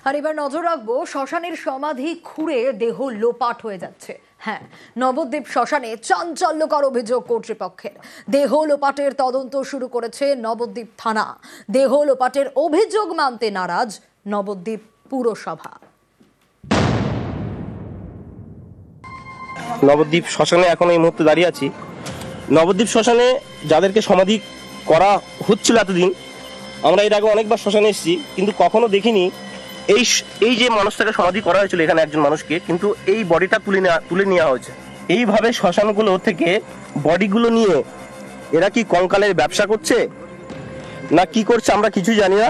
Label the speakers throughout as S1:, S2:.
S1: আর এবার নজর রাখবো শ্মশানের সমাধি খুঁড়ে দেহ লোপাট হয়ে যাচ্ছে। হ্যাঁ, নবদ্বীপ শ্মশানে চাঞ্চল্যকর অভিযোগ কর্তৃপক্ষের। দেহ লোপাটের তদন্ত শুরু করেছে নবদ্বীপ থানা। দেহ লোপাটের অভিযোগ মানতে নারাজ নবদ্বীপ পুরসভা।
S2: নবদ্বীপ শ্মশানে এখন এই মুহূর্তে দাঁড়িয়ে আছি। নবদ্বীপ শ্মশানে যাদেরকে সমাধি করা হচ্ছিল এতদিন, আমরা এর আগে অনেকবার শ্মশানে এসেছি, কিন্তু কখনো দেখিনি এই যে মানুষটাকে সমাধি করা হয়েছিল এখানে একজন মানুষকে, কিন্তু এই বডিটা তুলে নেওয়া হয়েছে। এইভাবে শ্মশানগুলো থেকে বডিগুলো নিয়ে এরা কি কঙ্কালের ব্যবসা করছে না কি করছে আমরা কিছু জানি না।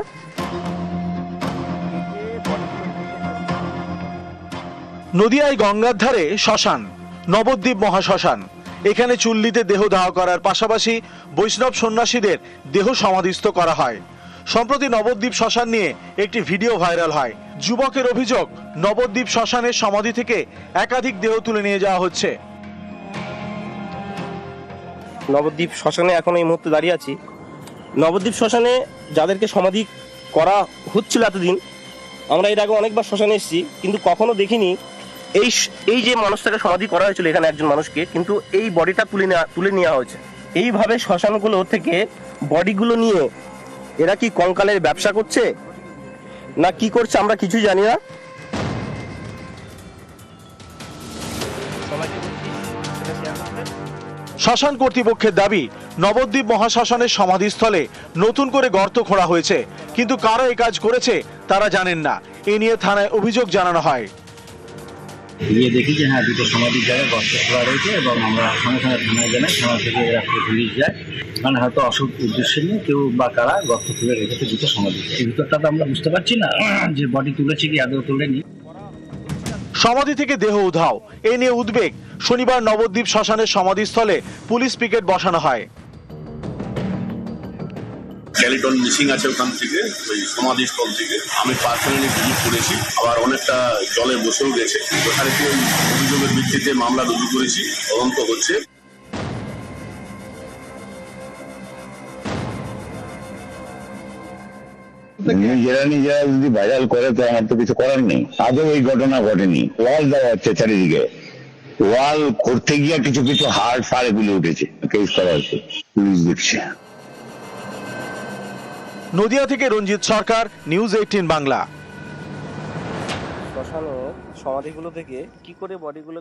S3: নদিয়ায় গঙ্গার ধারে শ্মশান, নবদ্বীপ মহাশ্মশান। এখানে চুল্লিতে দেহ দাহ করার পাশাপাশি বৈষ্ণব সন্ন্যাসীদের দেহ সমাধিস্থ করা হয়। সম্প্রতি নবদ্বীপ শ্মশান নিয়ে একটি ভিডিও ভাইরাল হয়। যুবকের অভিযোগ, নবদ্বীপ শ্মশানের সমাধি থেকে একাধিক দেহ তুলে নিয়ে যাওয়া হচ্ছে।
S2: নবদ্বীপ শ্মশানে এখন এই মুহূর্তে দাঁড়িয়ে আছি। নবদ্বীপ শ্মশানে যাদেরকে সমাধি করা হচ্ছিল এতদিন, আমরা এর আগে অনেকবার শ্মশানে এসেছি, কিন্তু কখনো দেখিনি এই যে মানুষটাকে সমাধি করা হয়েছিল এখানে একজন মানুষকে, কিন্তু এই বডিটা তুলে নেওয়া হয়েছে। এইভাবে শ্মশানগুলো থেকে বডিগুলো নিয়ে এরা কি কঙ্কালের ব্যবসা করছে না কি করছে আমরা কিছু জানি না।
S3: শ্মশান কর্তৃপক্ষের দাবি, নবদ্বীপ মহাশ্মশানের সমাধিস্থলে নতুন করে গর্ত খোঁড়া হয়েছে, কিন্তু কারা এই কাজ করেছে তারা জানেন না। এ নিয়ে থানায় অভিযোগ জানানো হয়।
S4: গিয়ে দেখি যে হ্যাঁ, দুটো সমাধির জায়গায় গর্ত খোলা রয়েছে এবং আমরা সঙ্গে সঙ্গে থানায় জানাই। থানা থেকে এরা পুলিশ যায়, মানে হয়তো অসৎ উদ্দেশ্যে নিয়ে কেউ বা কারা গর্ত খুলে রেখেছে দুটো সমাধি। এই ভিতরটা তো আমরা বুঝতে পারছি না যে বডি তুলেছে কি আদৌ তুলেনি।
S3: সমাধি থেকে দেহ উধাও, এ নিয়ে উদ্বেগ। শনিবার নবদ্বীপ শ্মশানের সমাধিস্থলে পুলিশ পিকেট বসানো হয়।
S5: স্কেলিটন মিসিং আছে ওখান থেকে, ওই সমাধিস্থল থেকে। আমি পার্সোনালি ভিজিট করেছি, আবার অনেকটা জলে বসেও গেছে। ওখানে ওই অভিযোগের ভিত্তিতে মামলা রুজু করেছি, তদন্ত হচ্ছে।
S6: নিজেরা যদি ভাইরাল করে তো আমার তো কিছু করার নেই। আদৌ এই ঘটনা ঘটেনি। ওয়াল দেওয়া হচ্ছে চারিদিকে, ওয়াল করতে গিয়ে কিছু কিছু হাড় ফাড় এগুলো উঠেছে, কেস করা হচ্ছে, পুলিশ দেখছে।
S3: নদিয়া থেকে রঞ্জিত সরকার, নিউজ 18 বাংলা।
S2: শ্মশানের সমাধিগুলো থেকে কি করে বডিগুলো